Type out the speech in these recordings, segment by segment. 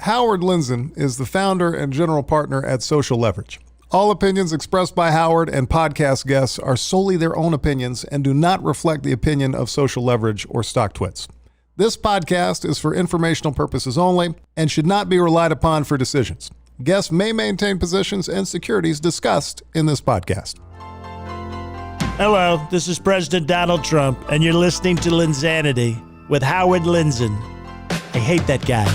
Howard Lindzan is the founder and general partner at Social Leverage. All opinions expressed by Howard and podcast guests are solely their own opinions and do not reflect the opinion of Social Leverage or StockTwits. This podcast is for informational purposes only and should not be relied upon for decisions. Guests may maintain positions and securities discussed in this podcast. Hello, this is President Donald Trump, and you're listening to Lindzanity with Howard Lindzan. I hate that guy.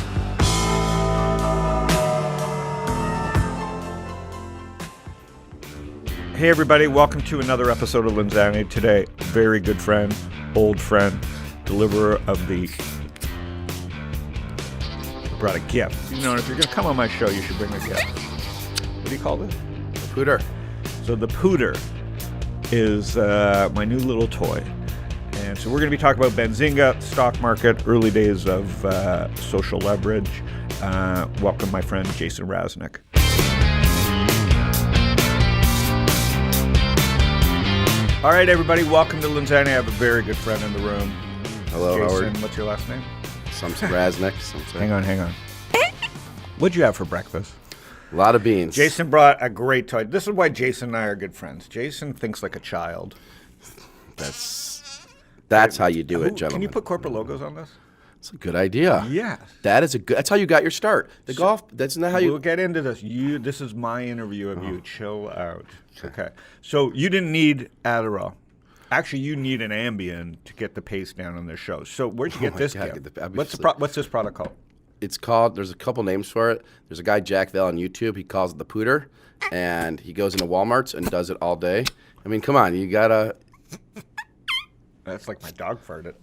Hey everybody, welcome to another episode of Lindzanity. Today, very good friend, old friend, deliverer of the... brought a gift. You know, if you're going to come on my show, you should bring a gift. What do you call this? The Pooter. So the Pooter is my new little toy. And so we're going to be talking about Benzinga, stock market, early days of social leverage. Welcome my friend Jason Raznick. All right, everybody, welcome to Lindzanity. I have a very good friend in the room. Hello, Jason, Howard. what's your last name? Some Raznick. Hang on. What'd you have for breakfast? A lot of beans. Jason brought a great toy. This is why Jason and I are good friends. Jason thinks like a child. That's how you do it, gentlemen. Can you put corporate logos on this? That's a good idea. Yes. That's how you got your start. Golf, that's not how you... We'll get into this. This is my interview of you. Chill out. Okay. So you didn't need Adderall. Actually, you need an Ambien to get the pace down on this show. So where'd you get this gift? What's this product called? It's called, there's a couple names for it. There's a guy, Jack Vale, on YouTube. He calls it the Pooter. And he goes into Walmarts and does it all day. I mean, come on. You got to... That's like my dog farted.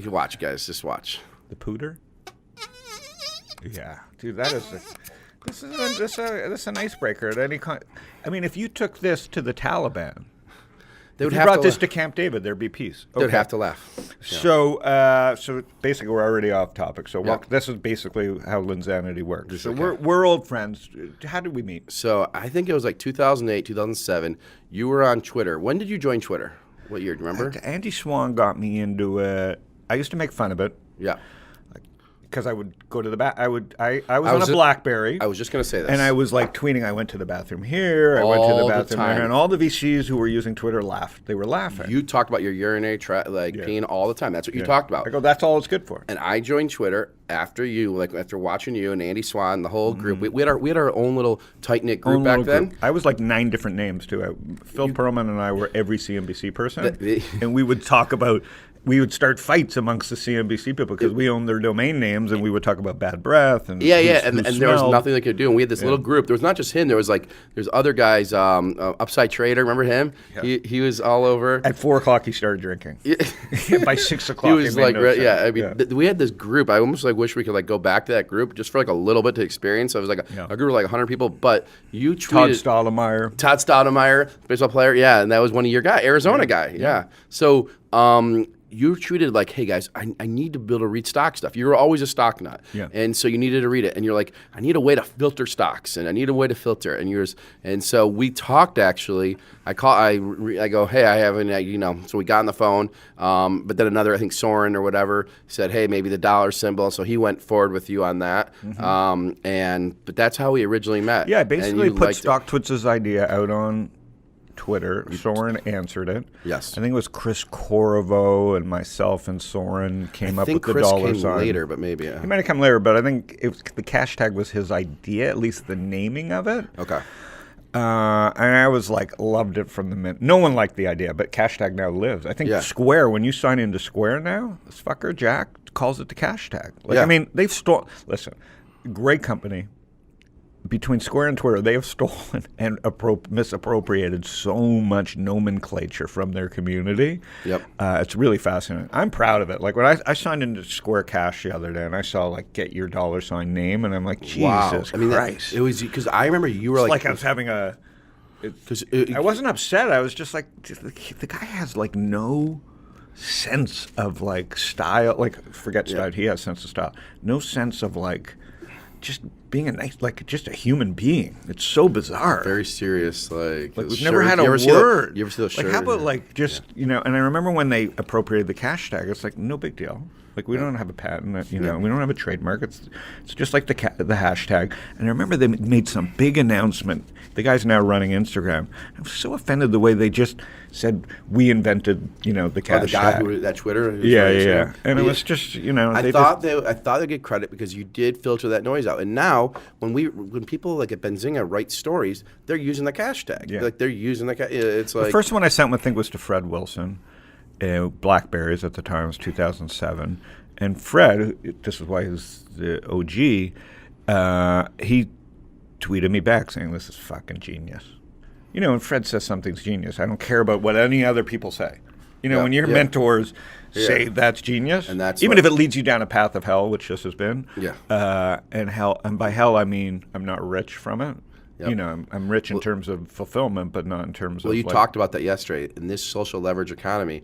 Watch, guys. Just watch. The Pooter? Yeah. Dude, this is an icebreaker at any kind. I mean, if you took this to the Taliban, if you brought this to Camp David, there'd be peace. Okay. They'd have to laugh. Yeah. So basically, we're already off topic. So this is basically how Lindzanity works. So we're old friends. How did we meet? So I think it was like 2008, 2007. You were on Twitter. When did you join Twitter? What year? Do you remember? Andy Swan got me into it. I used to make fun of it. Yeah. Because I would go to the bath. I was on a BlackBerry. I was just going to say this. And I was like tweeting, I went to the bathroom here, I went to the bathroom there, and all the VCs who were using Twitter laughed. They were laughing. You talked about your urinary peeing all the time. That's what you talked about. I go, that's all it's good for. And I joined Twitter after you, after watching you and Andy Swan, the whole group. We had our own little tight-knit group back then. I was like 9 different names, too. Phil Perlman and I were every CNBC person, and we would talk about... We would start fights amongst the CNBC people because we owned their domain names, and we would talk about bad breath and and there was nothing they could do. And we had this little group. There was not just him. There's other guys. Upside Trader, remember him? Yeah. He was all over. At 4 o'clock, he started drinking. By 6 o'clock, he was we had this group. I almost wish we could go back to that group just for a little bit to experience. So it was a group of 100 people. But you tweeted Todd Stoudemire, baseball player. Yeah, and that was one of your guys, Arizona guy. Yeah. So. You treated hey guys, I need to be able to read stock stuff. You were always a stock nut, and so you needed to read it. And you're like, I need a way to filter stocks, and I need a way to filter. And so we talked actually. I go, hey, I haven't, So we got on the phone. But then another, I think Soren or whatever, said, hey, maybe the dollar symbol. So he went forward with you on that. Mm-hmm. But that's how we originally met. Yeah, I basically put StockTwits' idea out on Twitter. Soren answered it. Yes. I think it was Chris Corvo and myself and Soren came up with the Chris dollar came sign. later, but maybe. He might have come later, but I think the hashtag was his idea, at least the naming of it. Okay. And I was loved it from the minute. No one liked the idea, but hashtag now lives. I think Square, when you sign into Square now, this fucker Jack calls it the hashtag. I mean, they've stolen. Listen, great company. Between Square and Twitter, they have stolen and misappropriated so much nomenclature from their community. Yep. It's really fascinating. I'm proud of it. When I signed into Square Cash the other day, and I saw get your dollar sign name, and I'm like, Jesus Christ! It was because I remember you were I was having a. I wasn't upset. I was just the guy has no sense of style. Forget style. He has sense of style. No sense of just being a nice, just a human being. It's so bizarre. Very serious, we've never had a you ever see those shirts? How about and I remember when they appropriated the hashtag, it's no big deal. Like we don't have a patent, we don't have a trademark. It's just like the hashtag. And I remember they made some big announcement. The guy's now running Instagram. I was so offended the way they just said we invented, the hashtag. The guy that Twitter. Yeah. And it was just, I thought they'd get credit because you did filter that noise out. And now when people like at Benzinga write stories, they're using the hashtag. Yeah. Like they're using it's like the first one I sent, I think, was to Fred Wilson. Blackberries at the time was 2007, and Fred, this is why he's the OG, he tweeted me back saying this is fucking genius. When Fred says something's genius, I don't care about what any other people say. When your mentors say that's genius, and that's even if it leads you down a path of hell, which this has been, and by hell I mean I'm not rich from it. Yep. I'm rich in terms of fulfillment, but not in terms of. Well, you talked about that yesterday. In this social leverage economy,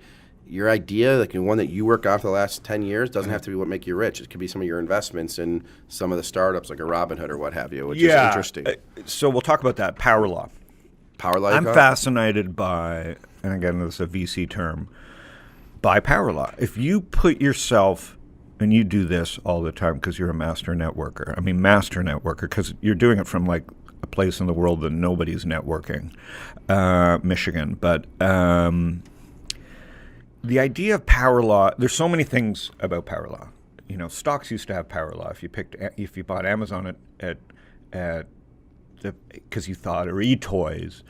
your idea, like the one that you work on for the last 10 years, doesn't have to be what make you rich. It could be some of your investments in some of the startups, like a Robinhood or what have you, which is interesting. So we'll talk about that. Power law. Power law. I'm fascinated by, and again, this is a VC term, by power law. If you put yourself, and you do this all the time because you're a master networker. I mean, master networker, because you're doing it from like a place in the world that nobody's networking, Michigan. But the idea of power law, there's so many things about power law. Stocks used to have power law. If you bought Amazon at because you thought, or eToys,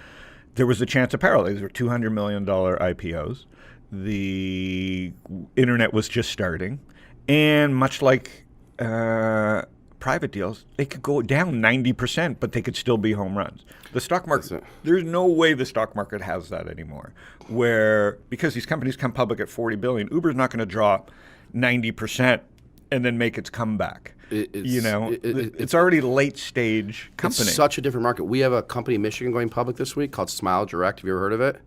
there was a chance of power law. These were $200 million IPOs. The internet was just starting, and much like private deals, they could go down 90%, but they could still be home runs. The stock market, there's no way the stock market has that anymore. Because these companies come public at $40 billion, Uber's not going to drop 90% and then make its comeback. It's already late stage company. It's such a different market. We have a company in Michigan going public this week called Smile Direct. Have you ever heard of it?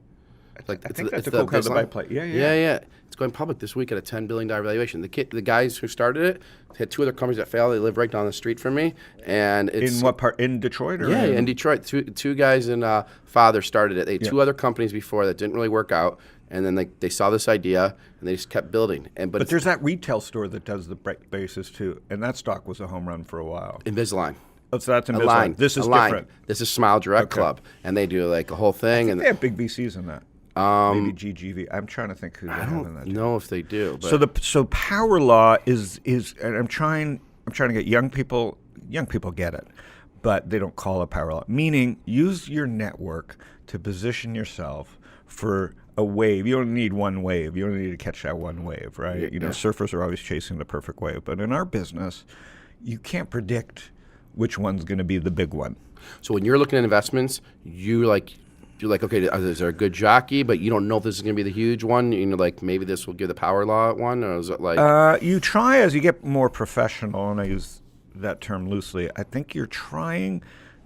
I think that's a cool company to buy plate. Yeah. It's going public this week at a $10 billion valuation. The guys who started it had two other companies that failed. They live right down the street from me. And it's in what part? In Detroit? Or in Detroit. Two guys and father started it. They had two other companies before that didn't really work out. And then they saw this idea, and they just kept building. But there's that retail store that does the basis too, and that stock was a home run for a while. Invisalign. Oh, so that's Invisalign. This is different. This is Smile Direct Club, and they do like a whole thing. They have big VCs in that. Maybe GGV. I'm trying to think who they have in that. I don't know if they do. But. So power law is, and I'm trying to get young people. Young people get it, but they don't call it power law. Meaning, use your network to position yourself for a wave. You don't need one wave. You don't need to catch that one wave, right? Surfers are always chasing the perfect wave. But in our business, you can't predict which one's going to be the big one. So when you're looking at investments, you're like, okay, is there a good jockey? But you don't know if this is going to be the huge one. Like maybe this will give the power law one, or is it like? You try as you get more professional, and I use that term loosely. I think you're trying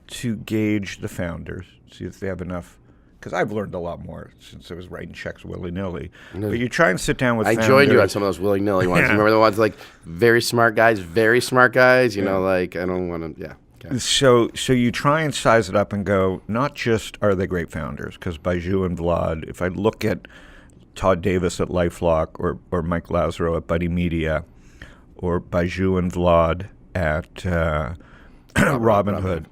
to gauge the founders, see if they have enough. Because I've learned a lot more since I was writing checks willy-nilly. But you try and sit down with founders. I joined you on some of those willy-nilly ones. Remember the ones like very smart guys? Like I don't want to, Okay. So you try and size it up and go, not just are they great founders, because Baiju and Vlad, if I look at Todd Davis at LifeLock or Mike Lazaro at Buddy Media or Baiju and Vlad at Robinhood,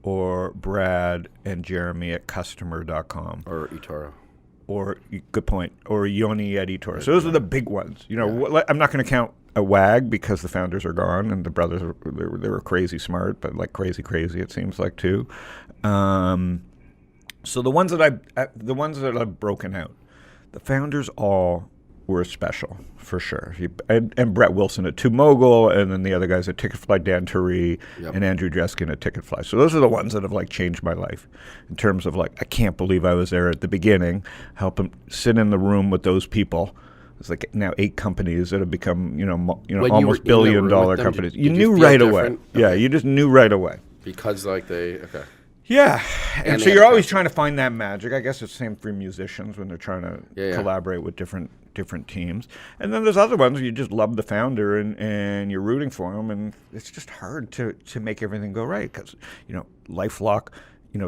or Brad and Jeremy at customer.com. Or eToro. Or, good point, or Yoni at eToro. So those are the big ones. I'm not going to count a WAG because the founders are gone and the brothers, they were crazy smart, but like crazy it seems like too. So the ones that I've broken out, the founders all were special for sure. And Brett Wilson at TwoMogul, and then the other guys at Ticketfly, Dan Turee, and Andrew Dreskin at Ticketfly. So those are the ones that have like changed my life in terms of like, I can't believe I was there at the beginning, help them sit in the room with those people. It's like now 8 companies that have become, almost billion-dollar companies. You knew right away. Yeah, you just knew right away. Because like okay. Yeah, and so you're always trying to find that magic. I guess it's the same for musicians when they're trying to collaborate with different teams. And then there's other ones where you just love the founder and you're rooting for them, and it's just hard to make everything go right because, LifeLock,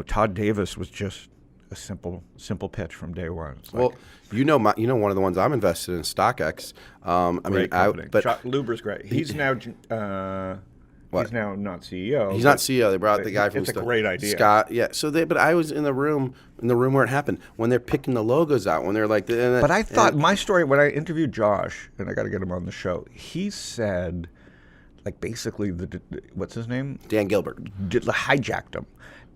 Todd Davis was just a simple pitch from day one. It's well, one of the ones I'm invested in, StockX. Luber's great. He's now. He's now not CEO. He's not CEO. They brought the guy from. It's a great idea, Scott. Yeah. But I was in the room where it happened when they're picking the logos out. When they're like. But I thought my story when I interviewed Josh, and I got to get him on the show. He said, like basically what's his name? Dan Gilbert hijacked him.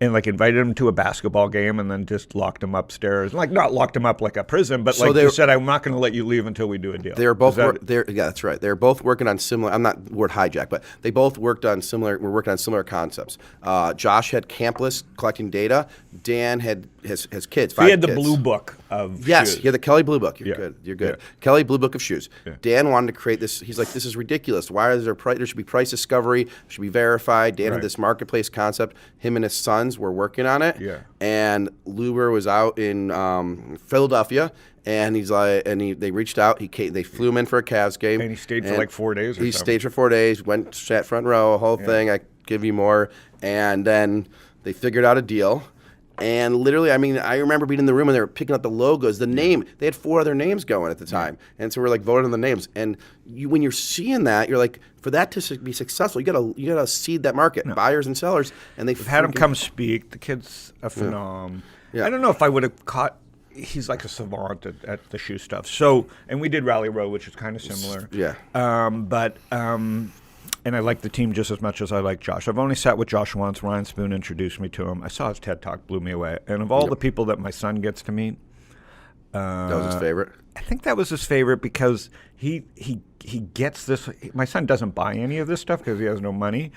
And like invited him to a basketball game and then just locked him upstairs. Like not locked him up like a prison, but like they said, I'm not going to let you leave until we do a deal. They were both. Yeah, that's right. They're both working on similar. I'm not word hijack, but they both worked on similar. We're working on similar concepts. Josh had Campless collecting data. Dan had his kids. He had the blue book of yes. shoes. He had the Kelly Blue Book. You're good. You're good. Yeah. Kelly Blue Book of shoes. Yeah. Dan wanted to create this. He's like, this is ridiculous. Why is there there should be price discovery? It should be verified. Dan had this marketplace concept. Him and his sons were working on it. Yeah. And Luber was out in Philadelphia, and he's like, they reached out. They flew him in for a Cavs game, and he stayed for like 4 days. He stayed for 4 days. Went sat front row, a whole thing. I give you more, and then they figured out a deal. And literally, I mean, I remember being in the room and they were picking up the logos, the name. They had 4 other names going at the time. And so we're like voting on the names. And when you're seeing that, you're like, for that to be successful, you gotta seed that market, buyers and sellers. And they've had him come speak. The kid's a phenom. Yeah. I don't know if I would have caught. He's like a savant at the shoe stuff. So, and we did Rally Road, which is kind of similar. Yeah. And I like the team just as much as I like Josh. I've only sat with Josh once. Ryan Spoon introduced me to him. I saw his TED Talk, blew me away. And of all the people that my son gets to meet, that was his favorite. I think that was his favorite because he gets this. My son doesn't buy any of this stuff because he has no money.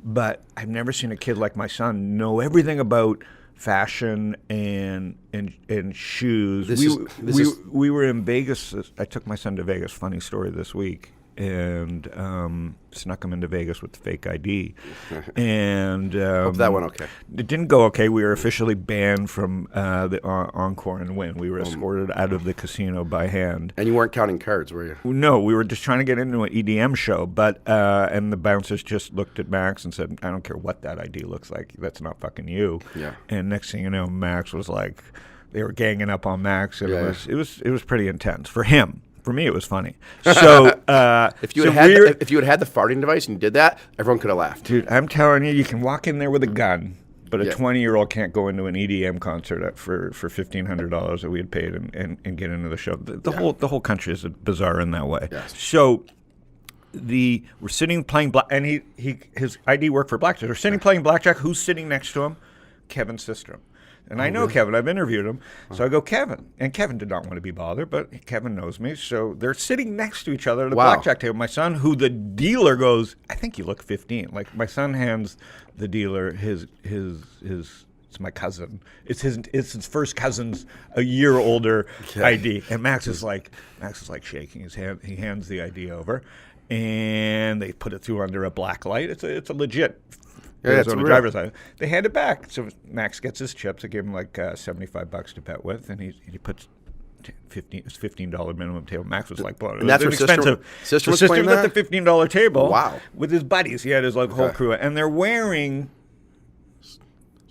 But I've never seen a kid like my son know everything about fashion and shoes. We were in Vegas. I took my son to Vegas. Funny story this week. And snuck him into Vegas with the fake ID. And hope that went okay. It didn't go okay. We were officially banned from the Encore and Win. We were escorted out of the casino by hand. And you weren't counting cards, were you? No, we were just trying to get into an EDM show. But and the bouncers just looked at Max and said, "I don't care what that ID looks like. That's not fucking you." Yeah. And next thing you know, Max was like, they were ganging up on Max, and it was pretty intense for him. For me, it was funny. So if you had had the farting device and you did that, everyone could have laughed. Dude, I'm telling you, you can walk in there with a gun, but a 20-year-old can't go into an EDM concert for $1,500 that we had paid and get into the show. The whole country is bizarre in that way. Yes. So we're sitting playing black, and his ID worked for blackjack. We're sitting playing blackjack. Who's sitting next to him? Kevin Systrom. And I know really? Kevin. I've interviewed him. So I go, Kevin. And Kevin did not want to be bothered, but Kevin knows me. So they're sitting next to each other at the blackjack table. My son, who the dealer goes, I think you look 15. Like, my son hands the dealer his it's my cousin. It's his first cousin's a year older ID. And Max is like shaking his hand. He hands the ID over. And they put it through under a black light. It's a legit on the driver's side. They hand it back. So Max gets his chips. I gave him like $75 to bet with, and he puts $15 minimum table. Max was like, "Blown." And that's expensive. System was at the $15 table. Wow. With his buddies, he had his whole crew, and they're wearing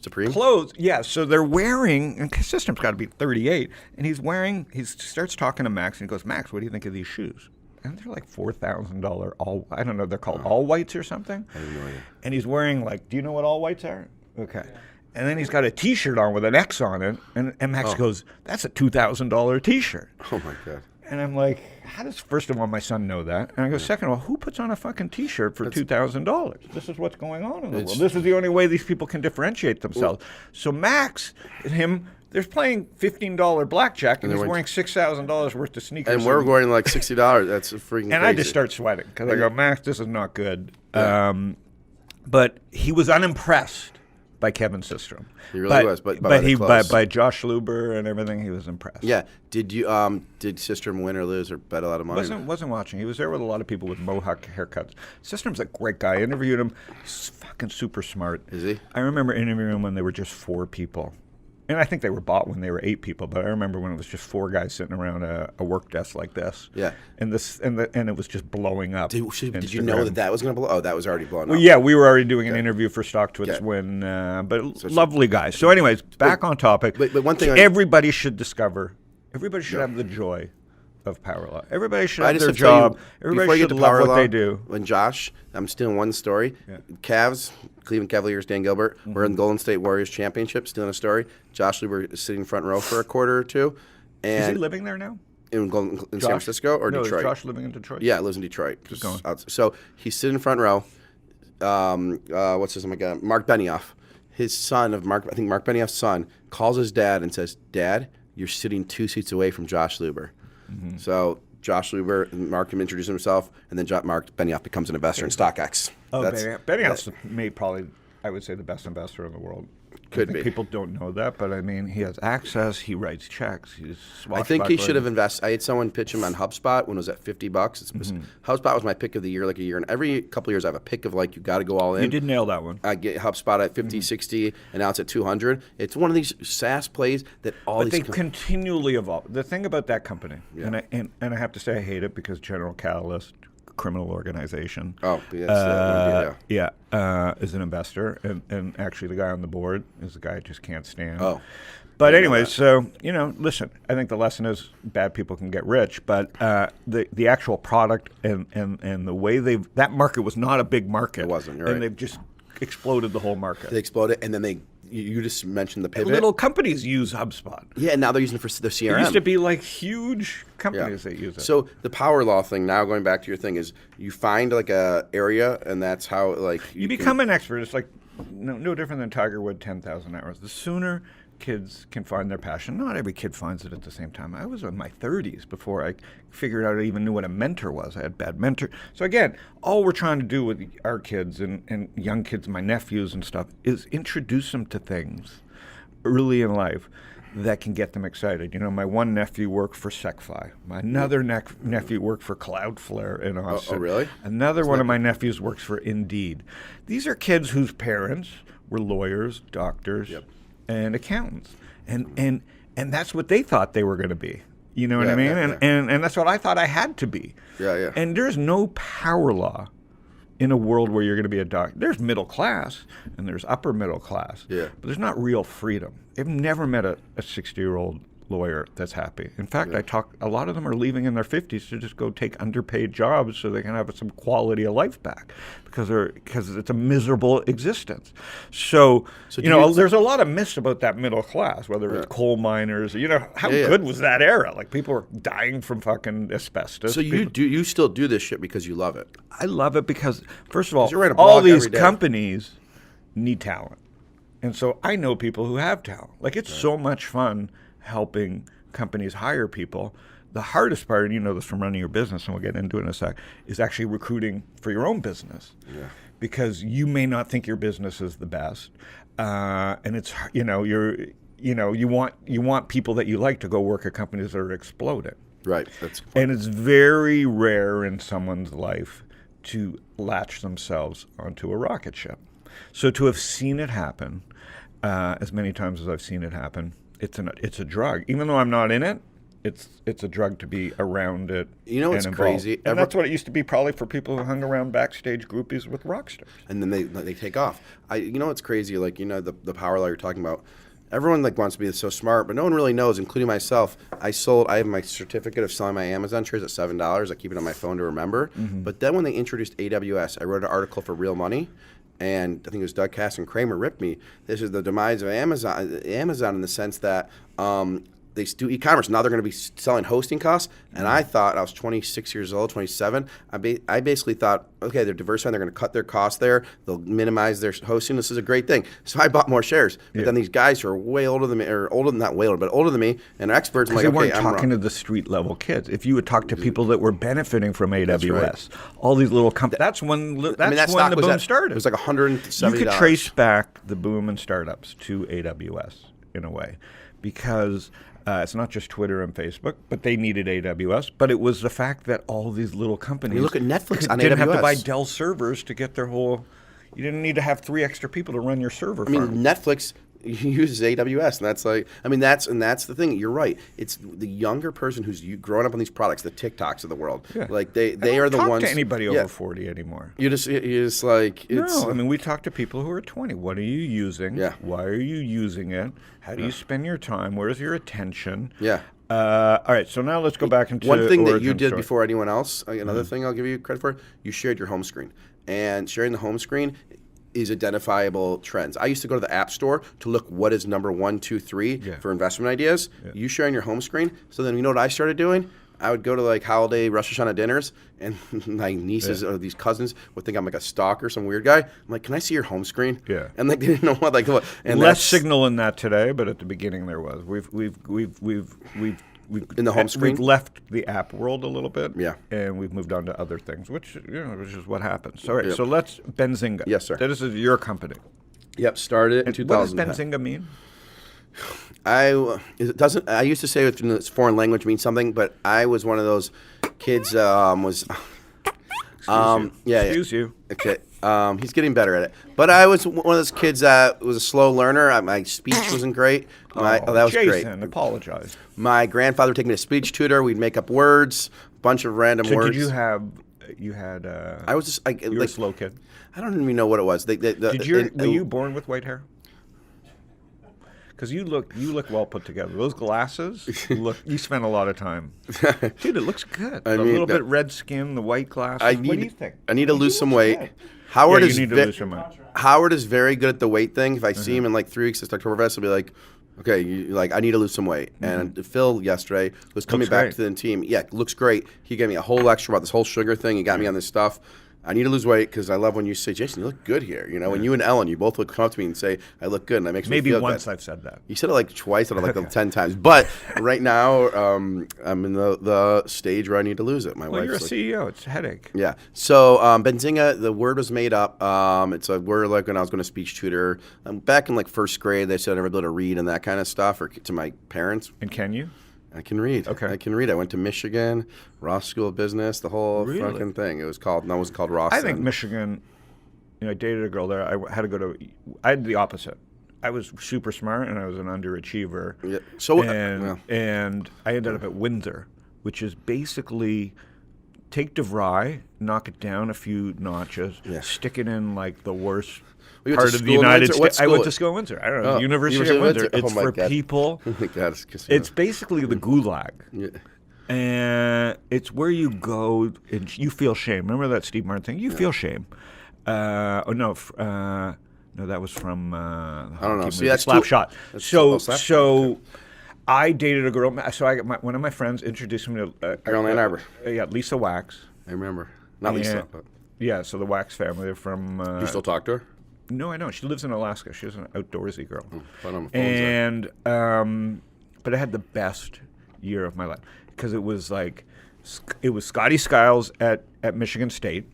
Supreme clothes. Yeah, so they're wearing. And System's got to be 38, and he's wearing. He starts talking to Max, and he goes, "Max, what do you think of these shoes?" And they're like $4,000 I don't know, they're called all whites or something. I have no idea. And he's wearing do you know what all whites are? Okay. And then he's got a T-shirt on with an X on it. And Max goes, "That's a $2,000 T-shirt." Oh, my God. And I'm like, how does, first of all, my son know that? And I go, second of all, who puts on a fucking T-shirt for $2,000? This is what's going on in the world. This is the only way these people can differentiate themselves. So Max and him, they're playing $15 blackjack, and he's wearing $6,000 worth of sneakers. And we're wearing like $60. That's a freaking crazy. And I just start sweating because I go, Max, this is not good. Yeah. But he was unimpressed by Kevin Systrom. He really was. But by Josh Luber and everything, he was impressed. Yeah. Did Systrom win or lose or bet a lot of money? Wasn't watching. He was there with a lot of people with mohawk haircuts. Systrom's a great guy. I interviewed him. He's fucking super smart. Is he? I remember interviewing him when there were just 4 people. And I think they were bought when they were 8 people, but I remember when it was just 4 guys sitting around a work desk like this. Yeah. And it was just blowing up. Did you know that was going to blow? Oh, that was already blowing up. Well, yeah, we were already doing an interview for StockTwits when, lovely guys. So anyways, back on topic. But one thing everybody should have the joy of power law. Everybody should have their job. Everybody should love what they do. When Josh, I'm stealing one story. Cavs, Cleveland Cavaliers, Dan Gilbert, we're in the Golden State Warriors championship, stealing a story. Josh Luber is sitting front row for a quarter or two. And is he living there now? In San Francisco or Detroit? Is Josh living in Detroit? Yeah, lives in Detroit. So he's sitting front row. What's his name again? Mark Benioff. His son Mark Benioff's son calls his dad and says, "Dad, you're sitting 2 seats away from Josh Luber." Mm-hmm. So Josh Luber and Mark him introduce himself, and then Mark Benioff becomes an investor in StockX. Oh, Benioff's probably, I would say, the best investor in the world. Could be. People don't know that, but I mean, he has access. He writes checks. I think he should have invested. I had someone pitch him on HubSpot when it was at $50. HubSpot was my pick of the year, like a year. And every couple of years, I have a pick of like you got to go all in. You did nail that one. I get HubSpot at 50, 60, and now it's at 200. It's one of these SaaS plays that they continually evolve. The thing about that company, and I have to say I hate it because General Catalyst, criminal organization. Oh, yes, is an investor, and actually the guy on the board is the guy I just can't stand. Oh. But anyway, so, listen, I think the lesson is bad people can get rich, but the actual product and the way that market was not a big market. It wasn't, you're right. And they've just exploded the whole market. They exploded, and then you just mentioned the pivot. Little companies use HubSpot. Yeah, and now they're using it for their CRM. It used to be like huge companies that use it. So the power law thing, now going back to your thing, is you find like a area, and that's how like you become an expert. It's like no different than Tiger Wood 10,000 hours. The sooner kids can find their passion. Not every kid finds it at the same time. I was in my 30s before I figured out I even knew what a mentor was. I had bad mentor. So again, all we're trying to do with our kids and young kids, my nephews and stuff, is introduce them to things early in life that can get them excited. My one nephew worked for SecFi. My another nephew worked for Cloudflare in Austin. Oh, really? Another one of my nephews works for Indeed. These are kids whose parents were lawyers, doctors, and accountants, and that's what they thought they were going to be. You know what I mean? And that's what I thought I had to be. Yeah. And there's no power law in a world where you're going to be a doctor. There's middle class and there's upper middle class. Yeah. But there's not real freedom. I've never met a 60-year-old lawyer that's happy. In fact, a lot of them are leaving in their 50s to just go take underpaid jobs so they can have some quality of life back because it's a miserable existence. So there's a lot of myths about that middle class, whether it's coal miners, how good was that era? Like people were dying from fucking asbestos. So you still do this shit because you love it? I love it because, first of all these companies need talent. And so I know people who have talent. Like it's so much fun helping companies hire people. The hardest part, and you know this from running your business, and we'll get into it in a sec, is actually recruiting for your own business. Yeah. Because you may not think your business is the best, and it's you want people that you like to go work at companies that are exploding. Right. And it's very rare in someone's life to latch themselves onto a rocket ship. So to have seen it happen, as many times as I've seen it happen, it's a drug. Even though I'm not in it, it's a drug to be around it. You know what's crazy? And that's what it used to be probably for people who hung around backstage groupies with rock stars. And then they take off. You know what's crazy? Like, the power law you're talking about, everyone wants to be so smart, but no one really knows, including myself. I have my certificate of selling my Amazon shares at $7. I keep it on my phone to remember. Mm-hmm. But then when they introduced AWS, I wrote an article for Real Money. And I think it was Doug Cass and Kramer ripped me. This is the demise of Amazon in the sense that they do e-commerce. Now they're going to be selling hosting costs. And I thought, I was 26 years old, 27. I basically thought, okay, they're diversifying. They're going to cut their costs there. They'll minimize their hosting. This is a great thing. So I bought more shares. But then these guys who are way older than me, or older than me, and are experts, I'm like, they weren't talking to the street level kids. If you would talk to people that were benefiting from AWS, all these little companies, that's when the boom started. It was like $170. You could trace back the boom in startups to AWS in a way, because it's not just Twitter and Facebook, but they needed AWS. But it was the fact that all these little companies, you look at Netflix on didn't AWS. have to buy Dell servers to get their whole. You didn't need to have 3 extra people to run your server. Netflix he uses AWS, and that's like, I mean, that's the thing. You're right. It's the younger person who's growing up on these products, the TikToks of the world. Yeah. Like they are the ones. To anybody over 40 anymore. You just like it's. No, I mean we talk to people who are 20. What are you using? Yeah. Why are you using it? How do you spend your time? Where's your attention? Yeah. All right, so now let's go back into one thing that you origin did story. before anyone else. Another thing I'll give you credit for. You shared your home screen, and sharing the home screen is identifiable trends. I used to go to the App Store to look what is number 1, 2, 3 for investment ideas. Yeah. You sharing your home screen. So then you know what I started doing? I would go to like holiday Rosh Hashanah dinners, and my nieces or these cousins would think I'm like a stalker, some weird guy. I'm like, can I see your home screen? Yeah. And like they didn't know what like what. And less signal in that today, but at the beginning there was. We've in the home screen, we've left the app world a little bit, and we've moved on to other things, which is what happes. All right, so let's Benzinga. Yes, sir. This is your company. Yep, started in 2000. What does Benzinga mean? I used to say it's foreign language means something, but I was one of those kids. Excuse you. Okay. He's getting better at it. But I was one of those kids that was a slow learner. My speech wasn't great. That was Jason, great. Jason, apologize. My grandfather would take me to speech tutor. We'd make up words, a bunch of random words. Did you have? You had. I was just. You were a slow kid. I don't even know what it was. Were you born with white hair? Because you look well put together. Those glasses, you spent a lot of time. Dude, it looks good. A little bit red skin, the white glasses. What do you think? I need to lose some weight. Good. Howard you need to lose some weight. Howard is very good at the weight thing. If I see him in like 3 weeks at Oktoberfest, I'll be like, okay, I need to lose some weight. And Phil yesterday was coming back to the team. Yeah, looks great. He gave me a whole lecture about this whole sugar thing. He got me on this stuff. I need to lose weight because I love when you say, Jason, you look good here. You know, when you and Ellen, you both would come up to me and say, I look good, and that makes me feel good. Maybe once I've said that. You said it like twice out of like 10 times. But right now, I'm in the stage where I need to lose it. You're a CEO. It's a headache. Yeah. So Benzinga, the word was made up. It's a word like when I was going to speech tutor. Back in like first grade, they said I never be able to read and that kind of stuff, or to my parents. And can you? I can read. Okay. I can read. I went to Michigan, Ross School of Business, the whole fucking thing. It was called Ross. I think Michigan, I dated a girl there. I had the opposite. I was super smart and I was an underachiever. Yeah. And I ended up at Windsor, which is basically take DeVry, knock it down a few notches, stick it in like the worst part of the United States. I went to school in Windsor. I don't know, University of Windsor. It's for people. Oh my God, it's basically the gulag. Yeah. And it's where you go and you feel shame. Remember that Steve Martin thing? You feel shame. No, that was from I don't know. See, that's Slapshot. So I dated a girl. So one of my friends introduced me to girl in Ann Arbor. Lisa Wax. I remember. Not Lisa, but yeah. So the Wax family. They're from. Do you still talk to her? No, I don't. She lives in Alaska. She's an outdoorsy girl. But I had the best year of my life because it was Scotty Skiles at Michigan State,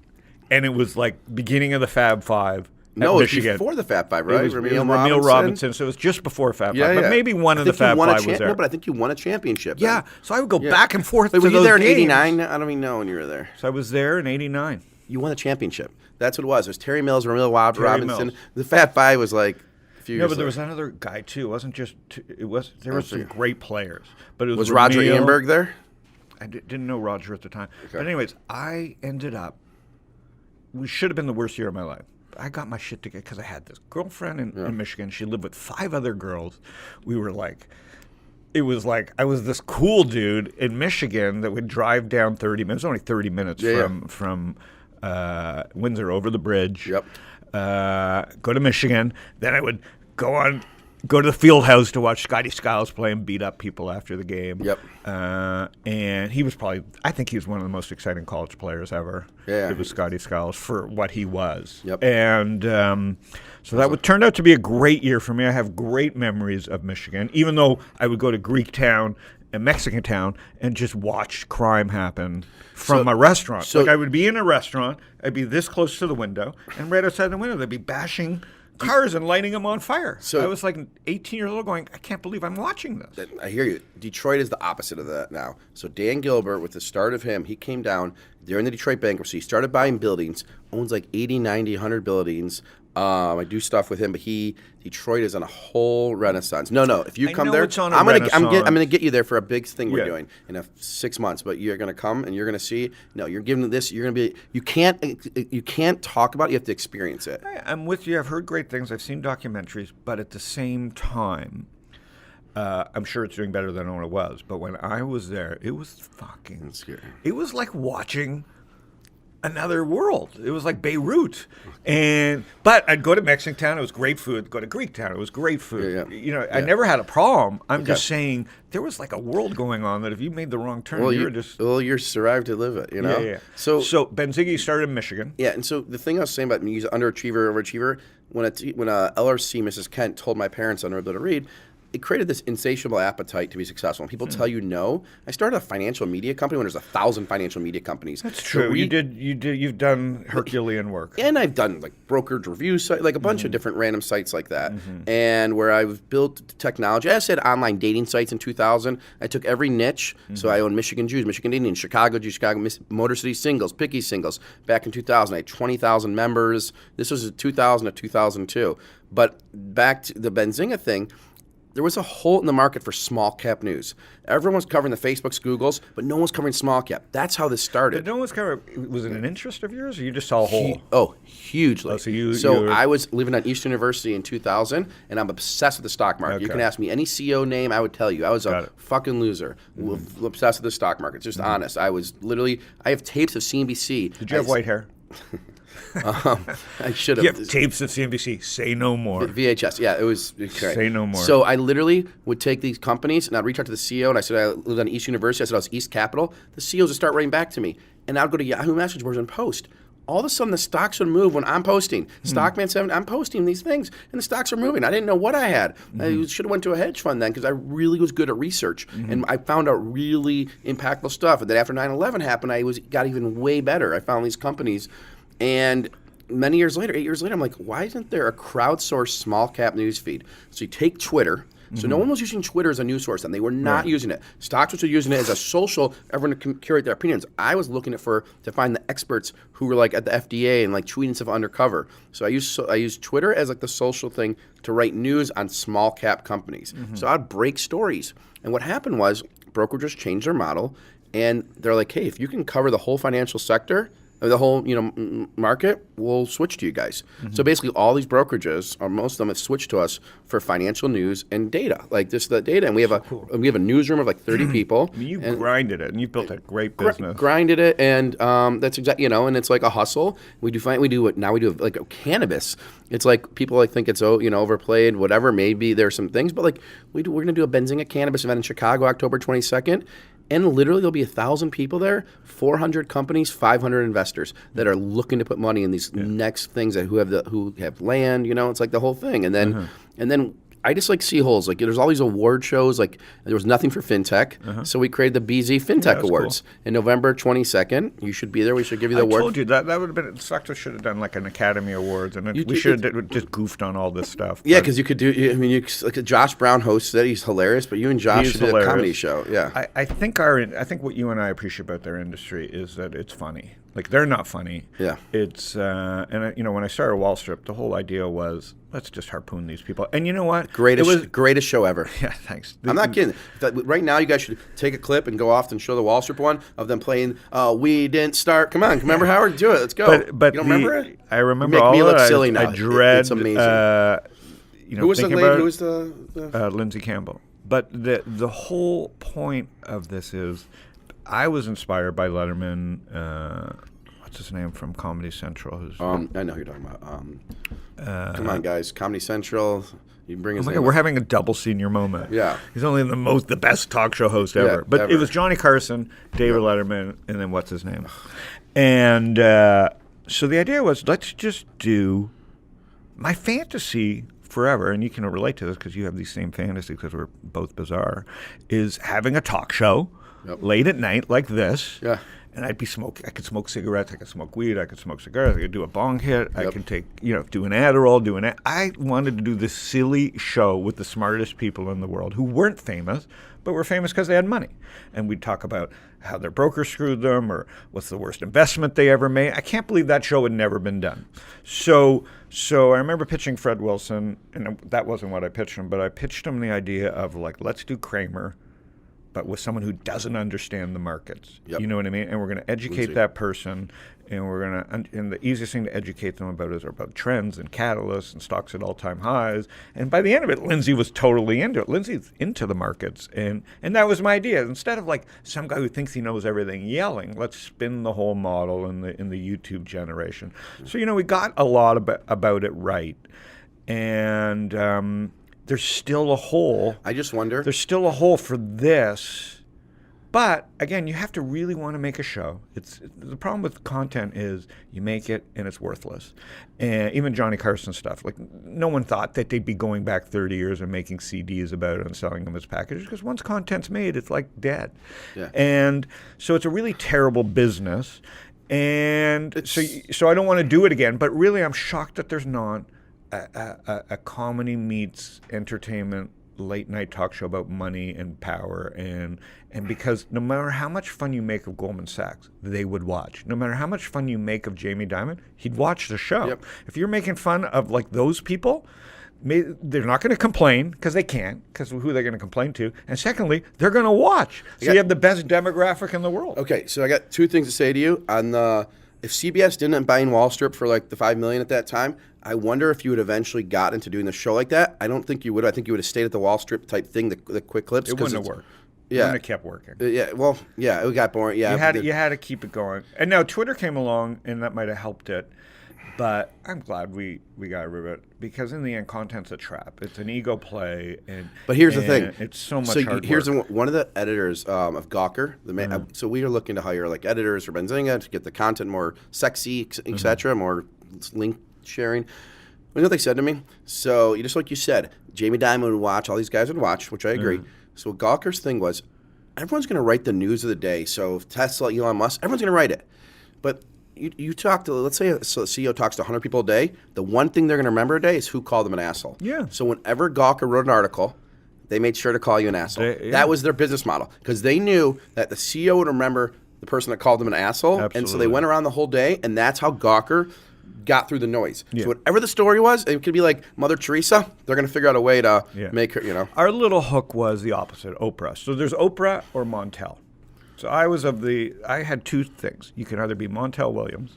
and it was like beginning of the Fab Five. No, it was Michigan. Before the Fab Five, right? It was Ramil Robinson, so it was just before Fab Five. But maybe one of the Fab Five was there. No, but I think you won a championship. Yeah, so I would go back and forth to those games. Were you there in '89? I don't even know when you were there. So I was there in '89. You won a championship. That's what it was. It was Terry Mills, Ramil Robinson. The Fab Five was like a few years but there was another guy too. It wasn't just there were some great players. But it was Roger Amberg there? I didn't know Roger at the time. Okay. But anyways, I ended up. We should have been the worst year of my life. I got my shit together because I had this girlfriend in Michigan. She lived with 5 other girls. We were like. It was like I was this cool dude in Michigan that would drive down 30 minutes. It was only 30 minutes from Windsor over the bridge. Yep. Go to Michigan. Then I would go to the field house to watch Scotty Skiles play and beat up people after the game. Yep. And he was I think he was one of the most exciting college players ever. Yeah. It was Scotty Skiles for what he was. Yep. And so that turned out to be a great year for me. I have great memories of Michigan, even though I would go to Greektown and Mexican Town and just watch crime happen from a restaurant. So I would be in a restaurant, I'd be this close to the window, and right outside the window they'd be bashing cars and lighting them on fire. So I was like 18 years old going, I can't believe I'm watching this. I hear you. Detroit is the opposite of that now. So Dan Gilbert, with the start of him, he came down during the Detroit bankruptcy, started buying buildings, owns like 80, 90, 100 buildings, I do stuff with him, but Detroit is on a whole renaissance. No, if you come there, I'm gonna get you there for a big thing we're doing in 6 months. But you're gonna come and you're gonna see. No, you're giving this. You're gonna be. You can't talk about it. You have to experience it. I'm with you. I've heard great things. I've seen documentaries, but at the same time, I'm sure it's doing better than what it was. But when I was there, it was fucking scary. It was like watching another world. It was like Beirut. But I'd go to Mexican town, it was great food. Go to Greek town, it was great food. I never had a problem. I'm just saying there was like a world going on that if you made the wrong turn, you survived to live it, Yeah. So Benzinga started in Michigan. Yeah, and so the thing I was saying about me, underachiever, overachiever, when LRC, Mrs. Kent, told my parents I'm able to read, it created this insatiable appetite to be successful. When people tell you no, I started a financial media company when there's 1,000 financial media companies. That's true. So you've done Herculean work. And I've done like brokerage review sites, like a bunch of different random sites like that. And where I've built technology. I said online dating sites in 2000. I took every niche. So I owned Michigan Jews, Michigan Indians, Chicago Jews, Chicago Motor City Singles, Picky Singles. Back in 2000, I had 20,000 members. This was 2000 to 2002. But back to the Benzinga thing, there was a hole in the market for small cap news. Everyone was covering the Facebooks, Googles, but no one was covering small cap. That's how this started. But no one's covering. Was it an interest of yours, or you just saw a hole? Hugely. So I was living at Eastern University in 2000, and I'm obsessed with the stock market. Okay. You can ask me any CEO name, I would tell you. I was a fucking loser, obsessed with the stock market. Just honest. I have tapes of CNBC. Did you have white hair? I should have. You have tapes of CNBC. Say no more. VHS. Yeah, it was. Say no more. So I literally would take these companies and I'd reach out to the CEO and I said I lived on East University. I said I was East Capital. The CEOs would start writing back to me, and I'd go to Yahoo message boards and post. All of a sudden, the stocks would move when I'm posting. Stockman 7, I'm posting these things, and the stocks are moving. I didn't know what I had. I should have went to a hedge fund then because I really was good at research, and I found out really impactful stuff. And then after 9/11 happened, I got even way better. I found these companies. And many years later, 8 years later, I'm like, why isn't there a crowdsourced small cap news feed? So you take Twitter. So no one was using Twitter as a news source, and they were not using it. Stocks were using it as a social. Everyone can curate their opinions. I was looking to find the experts who were like at the FDA and like tweeting stuff undercover. So I used Twitter as like the social thing to write news on small cap companies. So I'd break stories. And what happened was brokerages changed their model, and they're like, hey, if you can cover the whole financial sector, the whole market, will switch to you guys. So basically all these brokerages, or most of them, have switched to us for financial news and data, like this, the data. And we have a newsroom of like 30 people. You grinded it, and you built a great business. Grinded it, and that's exactly, and it's like a hustle. We do like cannabis. It's like people like think it's overplayed, whatever. Maybe there's some things, but like we're gonna do a Benzinga cannabis event in Chicago, October 22nd. And literally there'll be 1,000 people there, 400 companies, 500 investors that are looking to put money in these next things who have land. It's like the whole thing. And then I just like see holes. Like there's all these award shows. Like there was nothing for fintech, so we created the BZ Fintech Awards in November 22nd. You should be there. We should give you the award. I told you that would have been. Stockton should have done like an Academy Awards, and we should have just goofed on all this stuff. Yeah, because you could do. I mean, like Josh Brown hosts it. He's hilarious, but you and Josh should do a comedy show. Yeah, I think what you and I appreciate about their industry is that it's funny. Like they're not funny. Yeah, it's when I started Wall Strip, the whole idea was let's just harpoon these people. And you know what? Greatest show ever. Yeah, thanks. I'm not kidding. Right now, you guys should take a clip and go off and show the Wall Strip one of them playing "We Didn't Start." Come on, remember Howard? Do it. Let's go. But you don't remember it? I remember you make all me of look it. silly now. I dread. It's amazing. Who was the lady? Who was the Lindsay Campbell. But the whole point of this is, I was inspired by Letterman. What's his name from Comedy Central? I know who you're talking about. Come on, guys, Comedy Central. You bring his name. We're having a double senior moment. Yeah, he's only the best talk show host ever. Yeah, but ever. It was Johnny Carson, David Letterman, and then what's his name? And so the idea was, let's just do my fantasy forever, and you can relate to this because you have these same fantasies because we're both bizarre, is having a talk show late at night like this. Yeah. and I'd be smoking. I could smoke cigarettes. I could smoke weed. I could smoke cigarettes. I could do a bong hit. I could take, do an Adderall. I wanted to do this silly show with the smartest people in the world who weren't famous, but were famous because they had money. And we'd talk about how their broker screwed them or what's the worst investment they ever made. I can't believe that show had never been done. So I remember pitching Fred Wilson, and that wasn't what I pitched him, but I pitched him the idea of like, let's do Kramer, but with someone who doesn't understand the markets. Yep. You know what I mean? And we're going to educate that person, and and the easiest thing to educate them about is about trends and catalysts and stocks at all-time highs. And by the end of it, Lindsay was totally into it. Lindsay's into the markets, and that was my idea. Instead of like some guy who thinks he knows everything yelling, let's spin the whole model in the YouTube generation. So we got a lot about it right, and there's still a hole. I just wonder. There's still a hole for this. But, again, you have to really want to make a show. The problem with content is you make it and it's worthless. And even Johnny Carson stuff, like no one thought that they'd be going back 30 years and making CDs about it and selling them as packages because once content's made, it's like dead. Yeah. And so it's a really terrible business. And so I don't want to do it again. But really, I'm shocked that there's not a comedy meets entertainment late night talk show about money and power and because no matter how much fun you make of Goldman Sachs, they would watch. No matter how much fun you make of Jamie Dimon, he'd watch the show. Yep. If you're making fun of like those people, they're not going to complain because they can't, because who are they going to complain to? And secondly, they're going to watch. So you have the best demographic in the world. Okay, so I got two things to say to you. If CBS didn't buy in Wall Strip for like the $5 million at that time, I wonder if you would eventually got into doing the show like that. I don't think you would. I think you would have stayed at the Wall Strip type thing, the quick clips. It wouldn't have worked. Yeah, it wouldn't have kept working. It got boring. Yeah, you had to keep it going. And now Twitter came along, and that might have helped it. But I'm glad we got rid of it because in the end, content's a trap. It's an ego play, but here's the thing: it's so much hard here's work. One of the editors of Gawker, the man. So we are looking to hire like editors for Benzinga to get the content more sexy, etc., more link sharing. You know what they said to me? So just like you said, Jamie Dimon would watch, all these guys would watch, which I agree. So Gawker's thing was, everyone's going to write the news of the day. So if Tesla, Elon Musk, everyone's going to write it. But you talk to, let's say a CEO talks to 100 people a day, the one thing they're going to remember a day is who called them an asshole. Yeah. So whenever Gawker wrote an article, they made sure to call you an asshole. That was their business model because they knew that the CEO would remember the person that called them an asshole. Absolutely. And so they went around the whole day, and that's how Gawker got through the noise. Yeah. So whatever the story was, it could be like Mother Teresa. They're going to figure out a way to make her, Our little hook was the opposite, Oprah. So there's Oprah or Montel. So I had two things. You can either be Montel Williams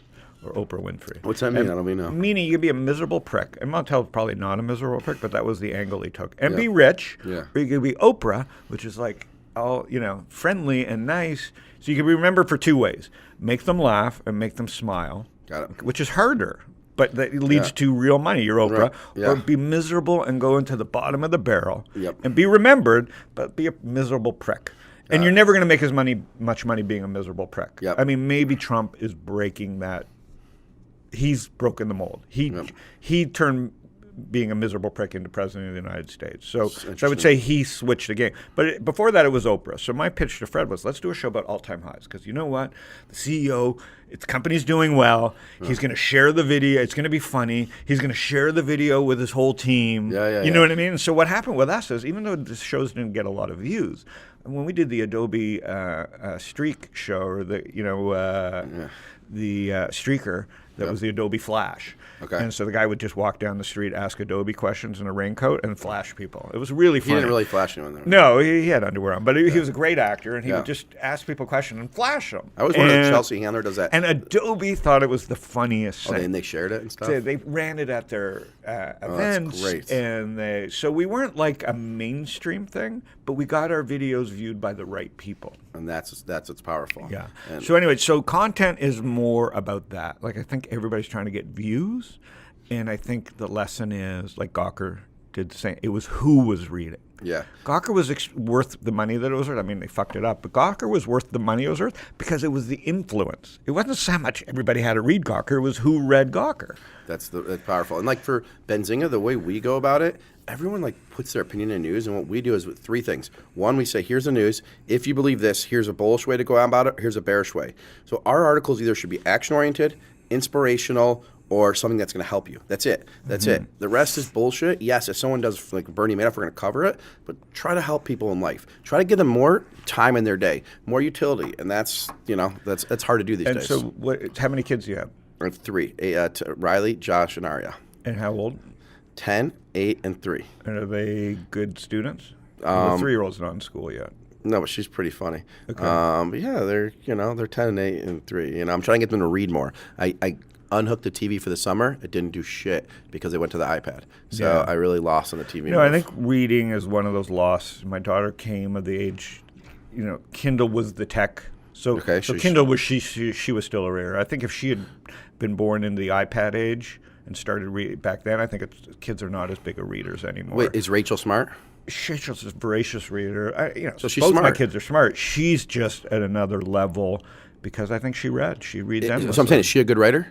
or Oprah Winfrey. What's that mean? I don't even know. Meaning you could be a miserable prick. And Montel's probably not a miserable prick, but that was the angle he took. And be rich. Yeah. Or you could be Oprah, which is like all, friendly and nice. So you can be remembered for two ways. Make them laugh and make them smile. Got it. Which is harder, but that leads to real money. You're Oprah. Yeah. Or be miserable and go into the bottom of the barrel and be remembered, but be a miserable prick. And you're never going to make as much money being a miserable prick. Yep. I mean, maybe Trump is breaking that. He's broken the mold. He turned being a miserable prick into president of the United States. So I would say he switched the game. But before that, it was Oprah. So my pitch to Fred was, let's do a show about all-time highs. Because you know what? The CEO, its company's doing well. He's going to share the video. It's going to be funny. He's going to share the video with his whole team. You know what I mean? And so what happened with us is, even though the shows didn't get a lot of views, when we did the Adobe Streak show, or the Streaker, that was the Adobe Flash. Okay. And so the guy would just walk down the street, ask Adobe questions in a raincoat, and flash people. It was really funny. He didn't really flash anyone there. No, he had underwear on, but he was a great actor, and he would just ask people questions and flash them. I always wondered if Chelsea Handler does that. And Adobe thought it was the funniest thing. And they shared it and stuff? They ran it at their events. That's great. And so we weren't like a mainstream thing, but we got our videos viewed by the right people. And that's what's powerful. Yeah. So anyway, so content is more about that. Like, I think everybody's trying to get views, and I think the lesson is, like Gawker did the same. It was who was reading. Yeah. Gawker was worth the money that it was worth. I mean, they fucked it up, but Gawker was worth the money it was worth because it was the influence. It wasn't so much everybody had to read Gawker. It was who read Gawker. That's powerful. And like for Benzinga, the way we go about it, everyone like puts their opinion in news, and what we do is with 3 things. One, we say, here's the news. If you believe this, here's a bullish way to go about it. Here's a bearish way. So our articles either should be action-oriented, inspirational, or something that's going to help you. That's it. That's it. The rest is bullshit. Yes, if someone does like Bernie Madoff, we're going to cover it, but try to help people in life. Try to give them more time in their day, more utility, and that's hard to do these days. And so, how many kids do you have? I have 3: Riley, Josh, and Arya. And how old? 10, 8, and 3. And are they good students? The 3-year-old's not in school yet. No, but she's pretty funny. Okay. But yeah, they're 10 and 8 and 3. I'm trying to get them to read more. I unhooked the TV for the summer. It didn't do shit because they went to the iPad. So I really lost on the TV. I think reading is one of those lost. My daughter came of the age, Kindle was the tech. So Kindle was she was still a reader. I think if she had been born into the iPad age and started reading back then, I think kids are not as big of readers anymore. Wait, is Rachel smart? Rachel's a voracious reader. So she's both smart. My kids are smart. She's just at another level because I think she reads endlessly. So I'm saying, is she a good writer?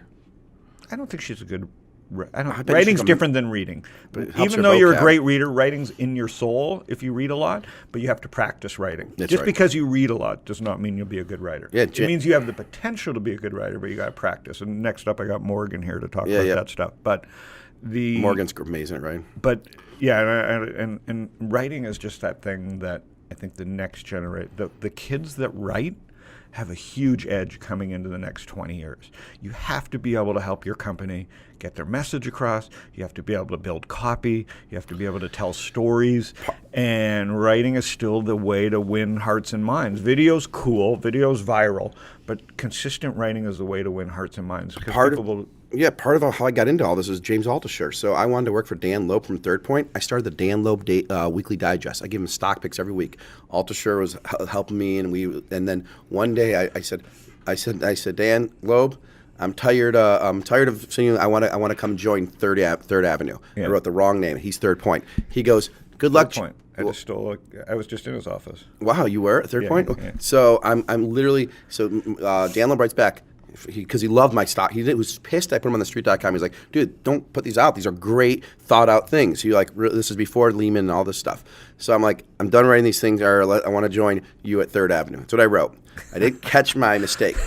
I don't think she's a good. Writing's different than reading. But even though you're a great reader, writing's in your soul if you read a lot, but you have to practice writing. Just because you read a lot does not mean you'll be a good writer. Yeah, it means you have the potential to be a good writer, but you got to practice. And next up, I got Morgan here to talk about that stuff. But Morgan's amazing, right? But and writing is just that thing that I think the next generation, the kids that write, have a huge edge coming into the next 20 years. You have to be able to help your company get their message across. You have to be able to build copy. You have to be able to tell stories. And writing is still the way to win hearts and minds. Video's cool. Video's viral. But consistent writing is the way to win hearts and minds. Part of how I got into all this is James Altucher. So I wanted to work for Dan Loeb from Third Point. I started the Dan Loeb Weekly Digest. I give him stock picks every week. Altucher was helping me, and then one day I said, Dan Loeb, I'm tired of seeing you. I want to come join Third Avenue. Yeah. I wrote the wrong name. He's Third Point. He goes, good luck. Third Point. I was just in his office. Wow, you were at Third Point? Yeah. So I'm literally Dan Loeb writes back. Because he loved my stock. He was pissed I put him on the street.com. He's like, dude, don't put these out. These are great, thought out things. This is before Lehman and all this stuff. So I'm like, I'm done writing these things. I want to join you at Third Avenue. That's what I wrote. I didn't catch my mistake.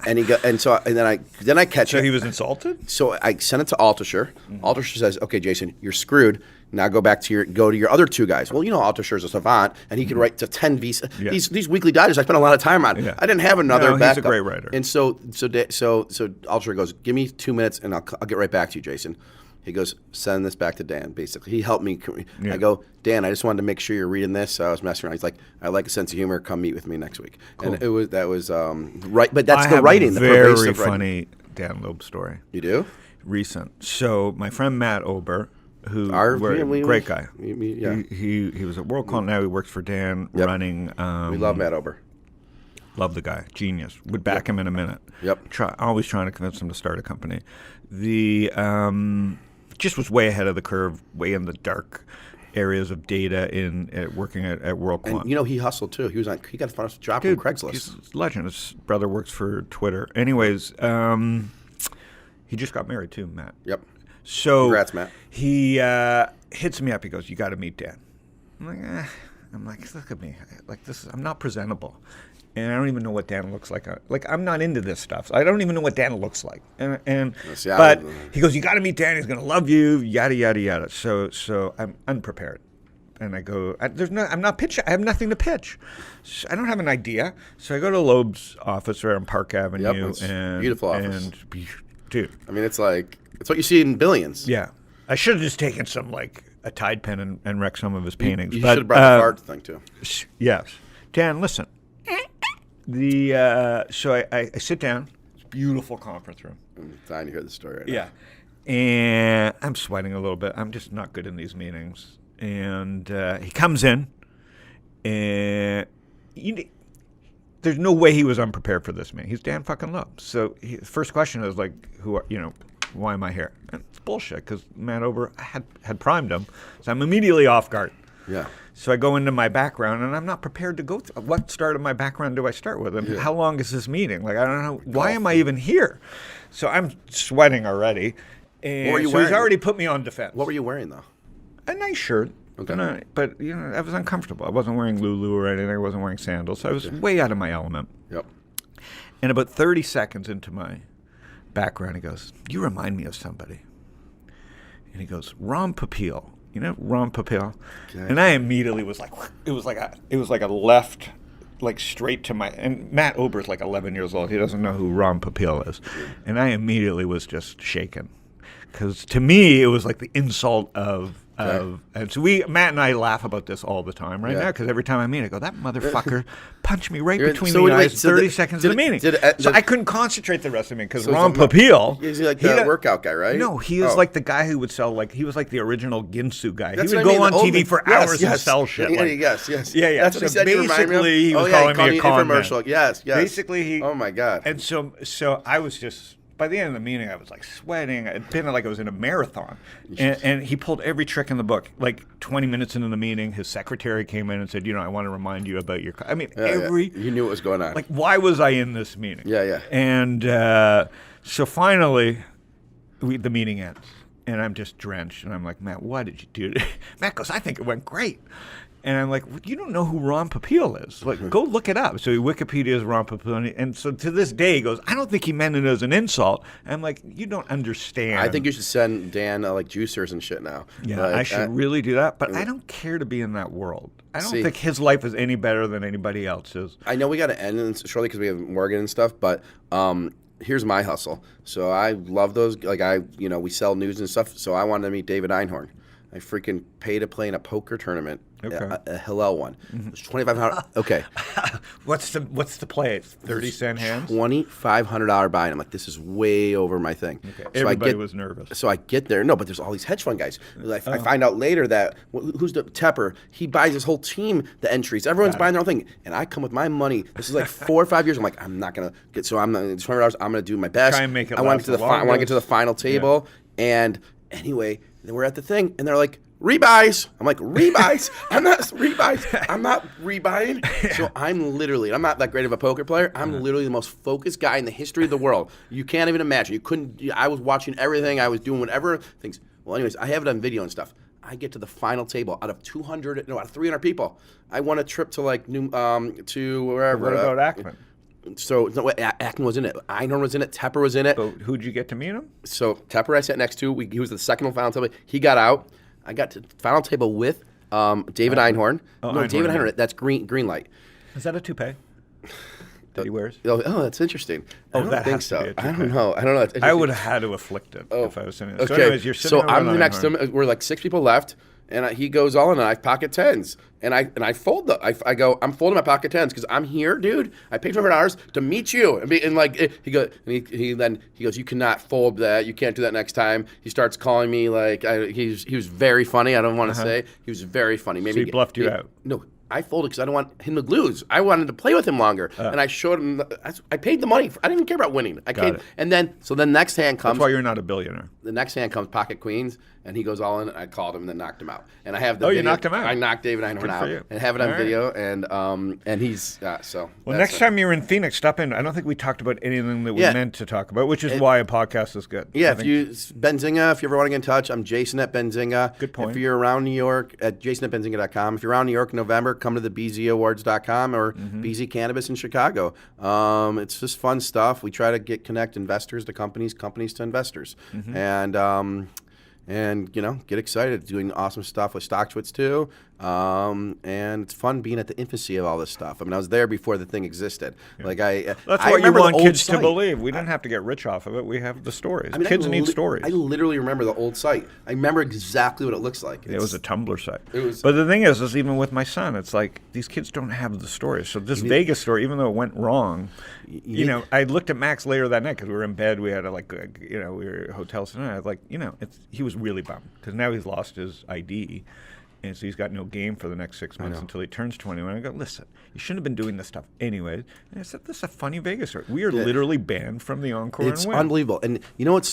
And then I catch it. So he was insulted? So I sent it to Altucher. Altucher says, okay, Jason, you're screwed. Now go to your other 2 guys. Well, Altucher's a savant, and he could write to 10 these weekly digests I spent a lot of time on. Yeah. I didn't have another backup. He's a great writer. And so Altucher goes, give me 2 minutes, and I'll get right back to you, Jason. He goes, send this back to Dan, basically. He helped me. Yeah. I go, Dan, I just wanted to make sure you're reading this. So I was messing around. He's like, I like a sense of humor. Come meet with me next week. Cool. And that was right. But that's the writing. The very funny Dan Loeb story. You do? Recent. So my friend Matt Ober, who great guy. He was at WorldCon. Now he works for Dan running. We love Matt Ober. Love the guy. Genius. Would back him in a minute. Yep. Always trying to convince him to start a company. Just was way ahead of the curve, way in the dark areas of data working at WorldCon. And he hustled too. He got a job from Craigslist. He's a legend. His brother works for Twitter. Anyways, he just got married too, Matt. Yep. So congrats, Matt. He hits me up. He goes, "You got to meet Dan." I'm like, look at me. Like this. I'm not presentable. And I don't even know what Dan looks like. I'm not into this stuff. So I don't even know what Dan looks like. But he goes, you got to meet Dan. He's going to love you. Yada yada yada. So I'm unprepared, and I go, I'm not pitching. I have nothing to pitch. So I don't have an idea. So I go to Loeb's office right on Park Avenue. Yep, and beautiful office. And dude, I mean, it's like it's what you see in Billions. Yeah, I should have just taken a Tide pen and wrecked some of his paintings. You should have brought the art thing too. Yes, Dan. Listen. So I sit down. It's a beautiful conference room. I'm dying to hear the story right now. Yeah. And I'm sweating a little bit. I'm just not good in these meetings. And he comes in, and there's no way he was unprepared for this meeting. He's Dan fucking Loeb. So the first question is like, who are Why am I here? And it's bullshit because Matt Ober had primed him. So I'm immediately off guard. Yeah. So I go into my background, and I'm not prepared to go through. What start of my background do I start with? And how long is this meeting? Like, I don't know. Why am I even here? So I'm sweating already. And what were you so wearing? he's already put me on defense. What were you wearing, though? A nice shirt. Okay. But, you know, I was uncomfortable. I wasn't wearing Lulu or anything. I wasn't wearing sandals. So I was way out of my element. Yep. And about 30 seconds into my background, he goes, "You remind me of somebody." And he goes, "Ron Popeil." You know Ron Popeil? Okay. And I immediately was like, it was like a left, like straight to my, and Matt Ober's like 11 years old. He doesn't know who Ron Popeil is. And I immediately was just shaken. Because to me, it was like the insult of and so Matt and I laugh about this all the time now, because every time I meet, I go, that motherfucker punched me right between the eyes 30 seconds of the meeting. So I couldn't concentrate the rest of me, because Ron Popeil. Is he like the workout guy, right? No, he is like the guy who would sell, like, he was like the original Ginsu guy. He would go on TV for hours and sell shit. Yes. Yeah. That's what he said. Basically, he was calling me a con man. Yes. Basically, he. Oh my God. And so I was just. By the end of the meeting, I was like sweating. It felt like I was in a marathon. And he pulled every trick in the book. Like 20 minutes into the meeting, his secretary came in and said, I want to remind you about your... I mean, You knew what was going on. Like, why was I in this meeting? Yeah. And so finally, the meeting ends. And I'm just drenched. And I'm like, Matt, what did you do? Matt goes, I think it went great. And I'm like, you don't know who Ron Popeil is. Like, go look it up. So he Wikipedia's Ron Popeil. And so to this day, he goes, I don't think he meant it as an insult. And I'm like, you don't understand. I think you should send Dan like juicers and shit now. Yeah, I should really do that. But I don't care to be in that world. I don't think his life is any better than anybody else's. I know we got to end shortly because we have Morgan and stuff, but here's my hustle. So I love those. Like, we sell news and stuff. So I wanted to meet David Einhorn. I freaking pay to play in a poker tournament, a Hillel one. Mm-hmm. It's $2,500. Okay. What's the play? 30-cent hands? $2,500 buy-in. I'm like, this is way over my thing. Okay. So everybody was nervous. So I get there. No, but there's all these hedge fund guys. I find out later that who's the Tepper? He buys his whole team the entries. Everyone's buying their own thing, and I come with my money. This is like 4 or 5 years. I'm like, I'm not gonna get. So I'm $200. I'm gonna do my best. Try and make it. I want to get to the final table, and anyway. Then we're at the thing, and they're like, rebuys. I'm like, rebuys? I'm not rebuys. I'm not rebuying. So I'm literally, I'm not that great of a poker player. I'm literally the most focused guy in the history of the world. You can't even imagine. I was watching everything. I was doing whatever things. Well, anyways, I have it on video and stuff. I get to the final table out of 300 people. I won a trip to to wherever. What about Ackman? So Ackman was in it. Einhorn was in it. Tepper was in it. So who'd you get to meet him? So Tepper I sat next to. He was the second final table. He got out. I got to the final table with David Einhorn. David Einhorn. That's green light. Is that a toupee that he wears? Oh, that's interesting. I don't think so. I don't know. I would have had to afflict it if I was sitting there. Okay. So anyways, you're sitting there I'm next to him. We're like 6 people left. And he goes all in, and I pocket tens, and I fold I go, I'm folding my pocket tens because I'm here, dude. I paid $200 to meet you, he goes, you cannot fold that, you can't do that next time. He starts calling me like he was very funny. I don't want to say he was very funny. Maybe so he bluffed you out. No. I folded because I don't want him to lose. I wanted to play with him longer, and I showed him. I paid the money. I didn't even care about winning. And then next hand comes. That's why you're not a billionaire. The next hand comes pocket queens, and he goes all in. I called him and then knocked him out. And I have the. You knocked him out. I knocked David Einhorn out, and have it on video. And he's so. Well, next time you're in Phoenix, stop in. I don't think we talked about anything that we meant to talk about, which is why a podcast is good. Yeah, Benzinga, if you ever want to get in touch, I'm Jason at Benzinga. Good point. If you're around New York, at Jason at Benzinga.com. If you're around New York in November, come to the BZAwards.com or BZ Cannabis in Chicago. It's just fun stuff. We try to connect investors to companies to investors, and get excited doing awesome stuff with StockTwits too. And it's fun being at the infancy of all this stuff. I mean, I was there before the thing existed. Yeah. That's what you want kids to believe. We didn't have to get rich off of it. We have the stories. Kids need stories. I literally remember the old site. I remember exactly what it looks like. It was a Tumblr site. But the thing is even with my son, it's like these kids don't have the stories. So this Vegas story, even though it went wrong, I looked at Max later that night because we were in bed. We had we were at hotels tonight. I was like, he was really bummed because now he's lost his ID. And so he's got no game for the next 6 months until he turns 21. I go, listen, you shouldn't have been doing this stuff anyways. And I said, this is a funny Vegas story. We are literally banned from the Encore It's and Win. unbelievable. And you know what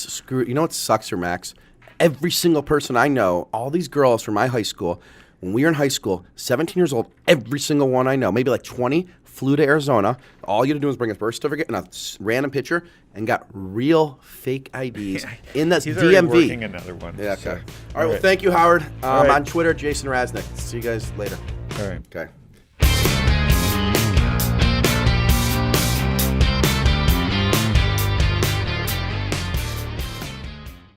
sucks here, Max? Every single person I know, all these girls from my high school, when we were in high school, 17 years old, every single one I know, maybe like 20, flew to Arizona. All you had to do was bring a birth certificate and a random picture and got real fake IDs in that He's DMV. already working another one. Yeah, okay. So. All right, well, thank you, Howard. right. On Twitter, Jason Raznick. See you guys later. All right. Okay.